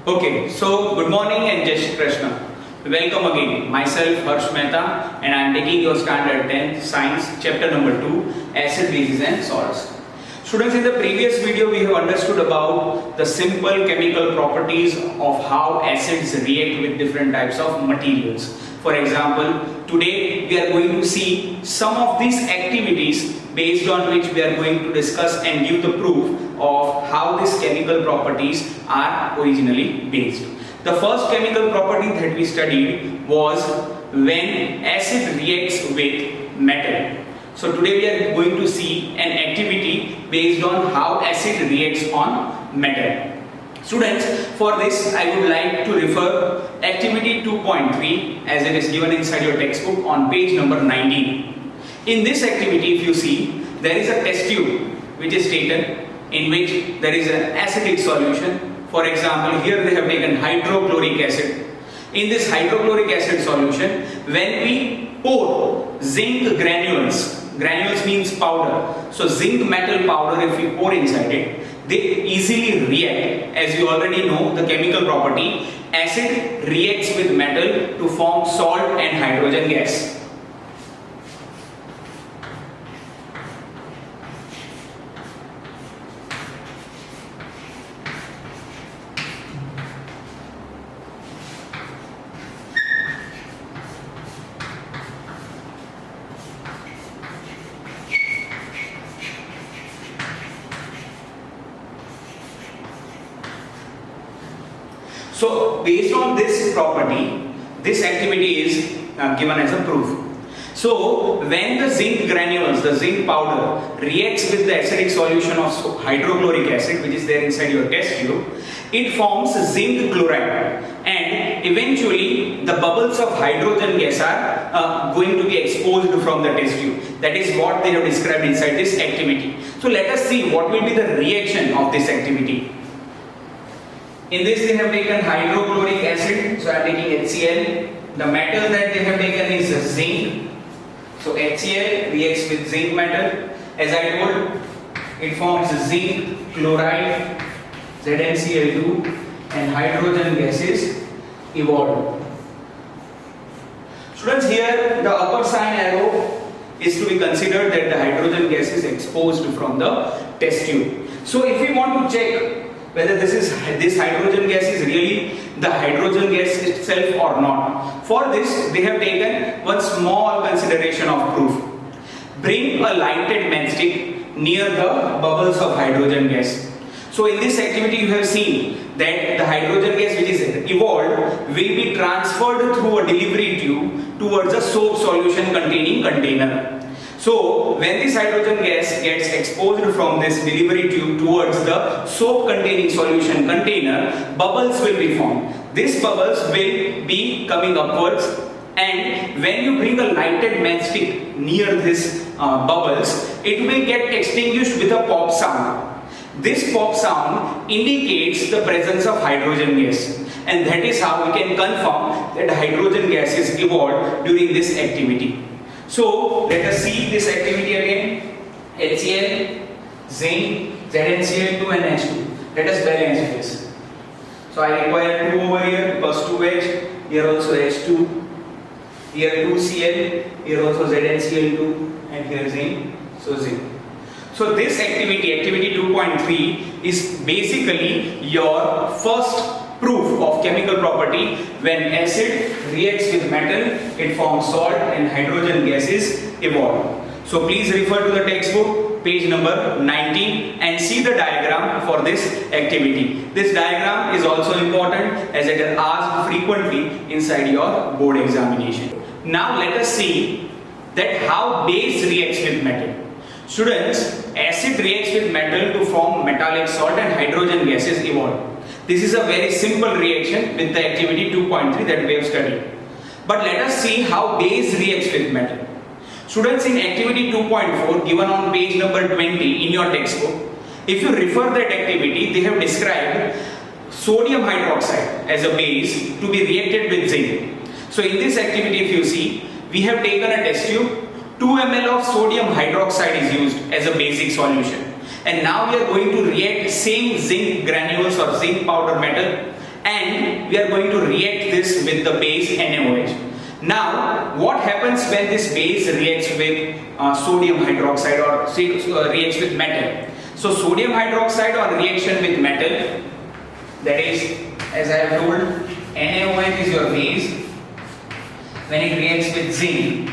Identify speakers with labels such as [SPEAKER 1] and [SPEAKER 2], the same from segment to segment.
[SPEAKER 1] Okay, so good morning and Jai Shri Krishna. Welcome again. Myself Harsh Mehta and I am taking your standard 10th science chapter number 2 acid bases and salts. Students, in the previous video we have understood about the simple chemical properties of how acids react with different types of materials. For example, today we are going to see some of these activities based on which we are going to discuss and give the proof of how these chemical properties are originally based. The first chemical property that we studied was when acid reacts with metal. So today we are going to see an activity based on how acid reacts on metal. Students, for this I would like to refer activity 2.3 as it is given inside your textbook on page number 19. In this activity, if you see, there is a test tube which is taken in which there is an acidic solution. For example, here they have taken hydrochloric acid. In this hydrochloric acid solution, when we pour zinc granules means powder, so zinc metal powder, if we pour inside it, they easily react. As you already know the chemical property, acid reacts with metal to form salt and hydrogen gas. So based on this property, this activity is given as a proof. So when the zinc granules, the zinc powder reacts with the acidic solution of hydrochloric acid which is there inside your test tube, it forms zinc chloride and eventually the bubbles of hydrogen gas are going to be exposed from the test tube. That is what they have described inside this activity. So let us see what will be the reaction of this activity. In this they have taken hydrochloric acid, so I am taking HCl. The metal that they have taken is zinc. So HCl reacts with zinc metal. As I told, it forms zinc chloride, ZnCl2, and hydrogen gases evolved. Students, here the upper sign arrow is to be considered that the hydrogen gas is exposed from the test tube. So if we want to check whether this hydrogen gas is really the hydrogen gas itself or not, for this they have taken one small consideration of proof. Bring a lighted matchstick near the bubbles of hydrogen gas. So in this activity you have seen that the hydrogen gas which is evolved will be transferred through a delivery tube towards a soap solution containing container. So when this hydrogen gas gets exposed from this delivery tube towards the soap containing solution container, bubbles will be formed. These bubbles will be coming upwards, and when you bring a lighted matchstick near this bubbles, it will get extinguished with a pop sound. This pop sound indicates the presence of hydrogen gas, and that is how we can confirm that hydrogen gas is evolved during this activity. So let us see this activity again. HCl, zinc, ZnCl2 and H2. Let us balance this. So I require 2 over here because 2H, here also H2, here 2Cl, here also ZnCl2 and here zinc, so zinc. So this activity 2.3 is basically your first proof of chemical property. When acid reacts with metal, it forms salt and hydrogen gases evolve. So please refer to the textbook page number 19 and see the diagram for this activity. This diagram is also important as it is asked frequently inside your board examination. Now let us see that how base reacts with metal. Students, acid reacts with metal to form metallic salt and hydrogen gases evolve. This is a very simple reaction with the activity 2.3 that we have studied. But let us see how base reacts with metal. Students, in activity 2.4 given on page number 20 in your textbook, if you refer that activity, they have described sodium hydroxide as a base to be reacted with zinc. So in this activity, if you see, we have taken a test tube, 2 ml of sodium hydroxide is used as a basic solution. And now we are going to react same zinc granules or zinc powder metal and we are going to react this with the base NaOH. Now, what happens when this base reacts with sodium hydroxide or reacts with metal? So, sodium hydroxide or reaction with metal, that is, as I have told, NaOH is your base. When it reacts with zinc,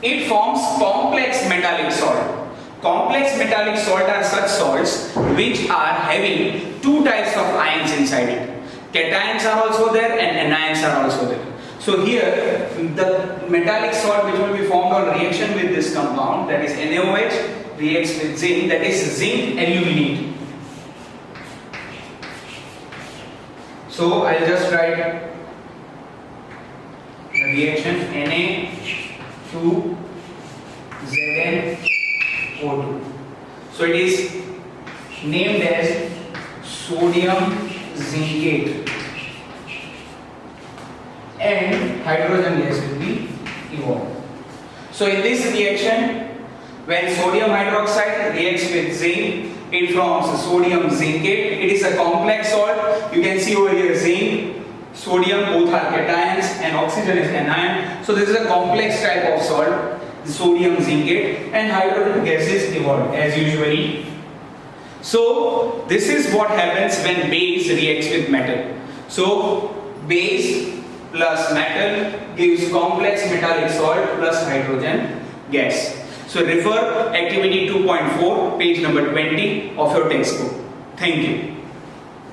[SPEAKER 1] it forms complex metallic salt. Complex metallic salt are such salts which are having two types of ions inside it. Cations are also there and anions are also there. So here the metallic salt which will be formed on reaction with this compound, that is NaOH, reacts with zinc, that is zinc aluminate. So I'll just write the reaction Na2 ZnO2. So it is named as sodium zincate and hydrogen gas will be evolved. So in this reaction, when sodium hydroxide reacts with zinc, it forms sodium zincate. It is a complex salt. You can see over here zinc, sodium, both are cations, and oxygen is anion. So this is a complex type of salt, sodium zincate, and hydrogen gas is evolved as usually. So this is what happens when base reacts with metal. So base plus metal gives complex metallic salt plus hydrogen gas. So refer activity 2.4, page number 20 of your textbook. Thank you.